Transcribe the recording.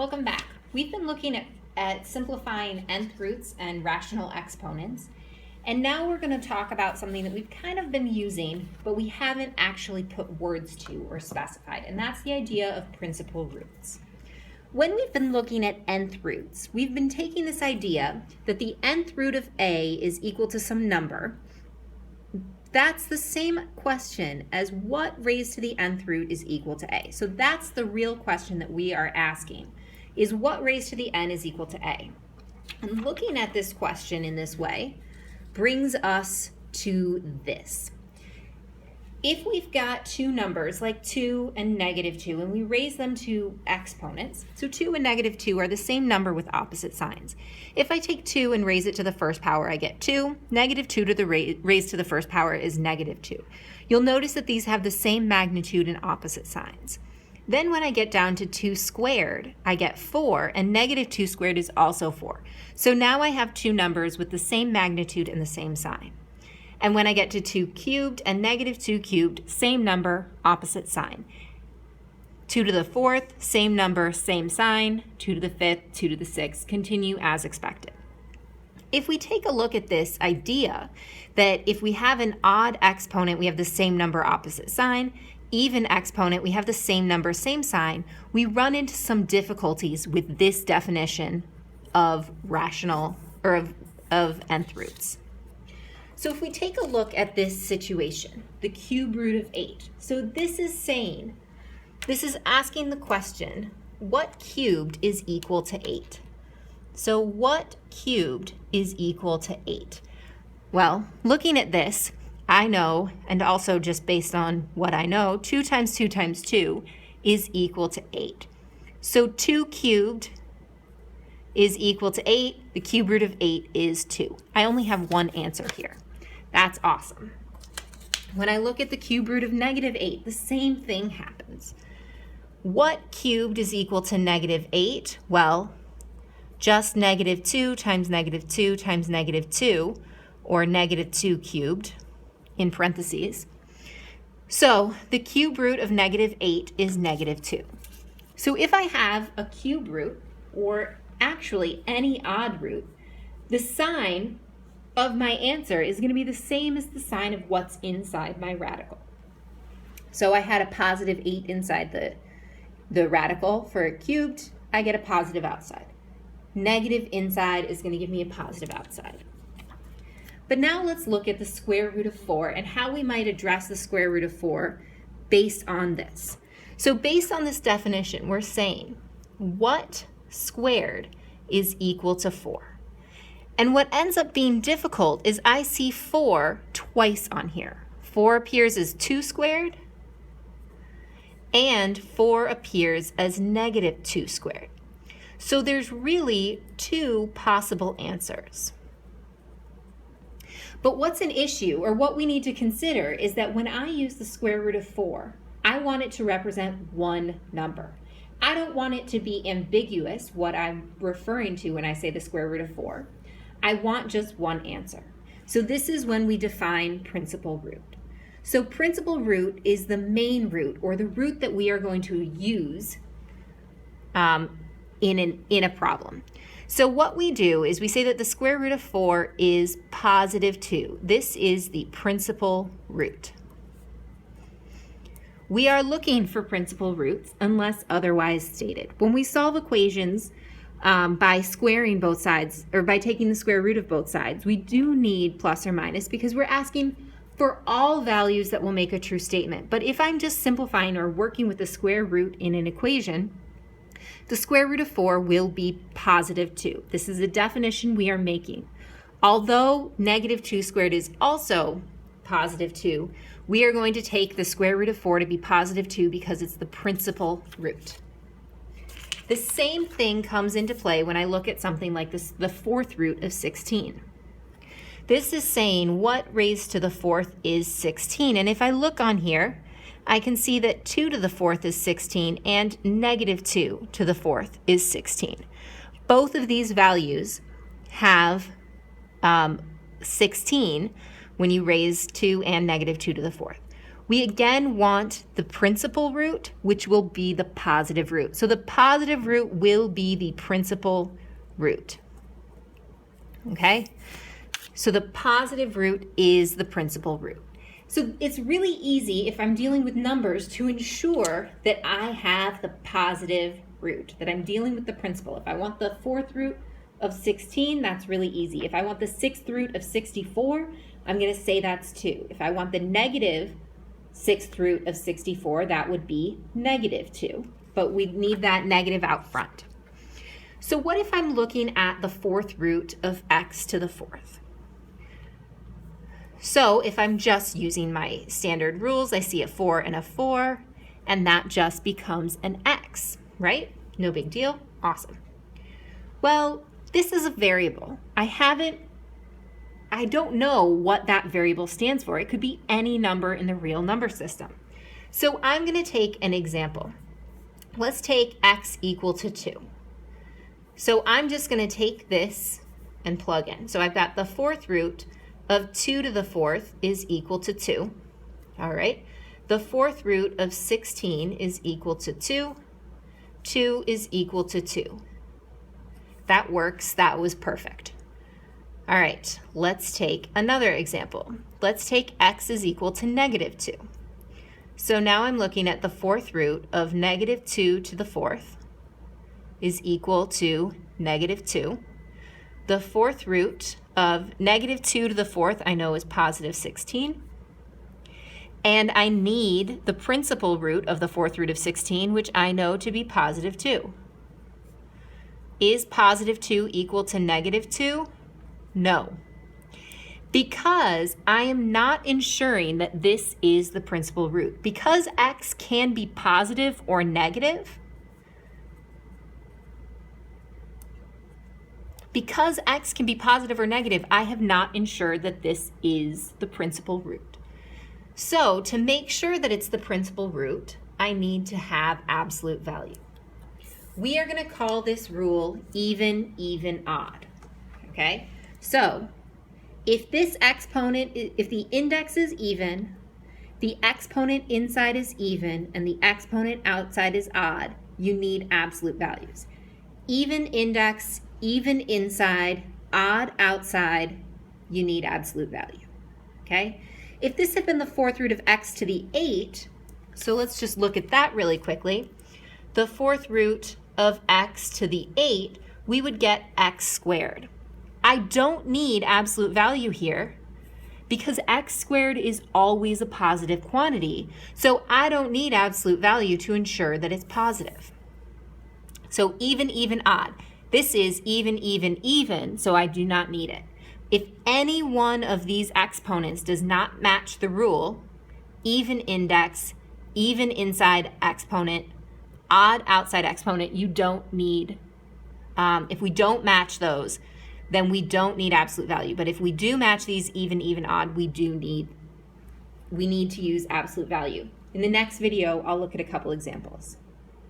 Welcome back. We've been looking at simplifying nth roots and rational exponents. And now we're going to talk about something that we've kind of been using, but we haven't actually put words to or specified, and that's the idea of principal roots. When we've been looking at nth roots, we've been taking this idea that the nth root of a is equal to some number. That's the same question as what raised to the nth root is equal to a. So that's the real question that we are asking, is what raised to the n is equal to a. And looking at this question in this way brings us to this. If we've got two numbers like 2 and -2 and we raise them to exponents, so 2 and -2 are the same number with opposite signs. If I take 2 and raise it to the first power, I get 2. -2 to the raised to the first power is -2. You'll notice that these have the same magnitude and opposite signs. Then when I get down to 2 squared, I get 4, and -2 squared is also 4. So now I have two numbers with the same magnitude and the same sign. And when I get to 2 cubed and -2 cubed, same number, opposite sign. 2 to the 4th, same number, same sign. 2 to the 5th, 2 to the 6th, continue as expected. If we take a look at this idea that if we have an odd exponent, we have the same number, opposite sign, even exponent, we have the same number, same sign, we run into some difficulties with this definition of rational, or of nth roots. So if we take a look at this situation, the cube root of 8. So this is asking the question, what cubed is equal to 8? So what cubed is equal to 8? Well, looking at this, I know, and also just based on what I know, 2 times 2 times 2 is equal to 8. So 2 cubed is equal to 8. The cube root of 8 is 2. I only have one answer here. That's awesome. When I look at the cube root of -8, the same thing happens. What cubed is equal to -8? Well, just -2 times -2 times -2, or -2 cubed, in parentheses. So the cube root of -8 is -2. So if I have a cube root, or actually any odd root, the sign of my answer is going to be the same as the sign of what's inside my radical. So I had a positive 8 inside the radical for a cubed, I get a positive outside. Negative inside is going to give me a positive outside. But now let's look at the square root of 4 and how we might address the square root of 4 based on this. So based on this definition, we're saying what squared is equal to 4? And what ends up being difficult is I see 4 twice on here. 4 appears as 2 squared, and 4 appears as -2 squared. So there's really two possible answers. But what's an issue, or what we need to consider, is that when I use the square root of 4, I want it to represent one number. I don't want it to be ambiguous, what I'm referring to when I say the square root of 4. I want just one answer. So this is when we define principal root. So principal root is the main root, or the root that we are going to use in a problem. So what we do is we say that the square root of 4 is +2. This is the principal root. We are looking for principal roots unless otherwise stated. When we solve equations by squaring both sides, or by taking the square root of both sides, we do need plus or minus because we're asking for all values that will make a true statement. But if I'm just simplifying or working with the square root in an equation, the square root of 4 will be +2. This is the definition we are making. Although -2 squared is also +2, we are going to take the square root of 4 to be +2 because it's the principal root. The same thing comes into play when I look at something like this, the 4th root of 16. This is saying what raised to the 4th is 16. And if I look on here, I can see that 2 to the 4th is 16 and -2 to the 4th is 16. Both of these values have 16 when you raise 2 and -2 to the 4th. we again want the principal root, which will be the positive root. So the positive root will be the principal root. Okay? So the positive root is the principal root. So it's really easy if I'm dealing with numbers to ensure that I have the positive root, that I'm dealing with the principal. If I want the fourth root of 16, that's really easy. If I want the sixth root of 64, I'm going to say that's 2. If I want the negative sixth root of 64, that would be negative 2. But we need that negative out front. So what if I'm looking at the fourth root of x to the fourth? So if I'm just using my standard rules, I see a 4 and a 4, and that just becomes an x, right? No big deal. Awesome. Well, this is a variable. I don't know what that variable stands for. It could be any number in the real number system. So I'm going to take an example. Let's take x equal to 2. So I'm just going to take this and plug in. So I've got the fourth root of 2 to the fourth is equal to 2. All right. The fourth root of 16 is equal to 2. 2 is equal to 2. That works. That was perfect. All right. Let's take another example. Let's take x is equal to negative 2. So now I'm looking at the fourth root of negative 2 to the fourth is equal to negative 2. The fourth root of negative 2 to the fourth I know is positive 16. And I need the principal root of the fourth root of 16, which I know to be positive 2. Is positive 2 equal to negative 2? No. Because I am not ensuring that this is the principal root. Because x can be positive or negative, I have not ensured that this is the principal root. So to make sure that it's the principal root, I need to have absolute value. We are going to call this rule even, even, odd. Okay? So if this exponent, if the index is even, the exponent inside is even, and the exponent outside is odd, you need absolute values. Even index, even inside, odd outside, you need absolute value, okay? If this had been the fourth root of x to the 8, so let's just look at that really quickly. The fourth root of x to the 8, we would get x squared. I don't need absolute value here because x squared is always a positive quantity, so I don't need absolute value to ensure that it's positive. So even, even, odd. This is even, even, even, so I do not need it. If any one of these exponents does not match the rule, even index, even inside exponent, odd outside exponent, you don't need, if we don't match those, then we don't need absolute value. But if we do match these even, even, odd, we need to use absolute value. In the next video, I'll look at a couple examples.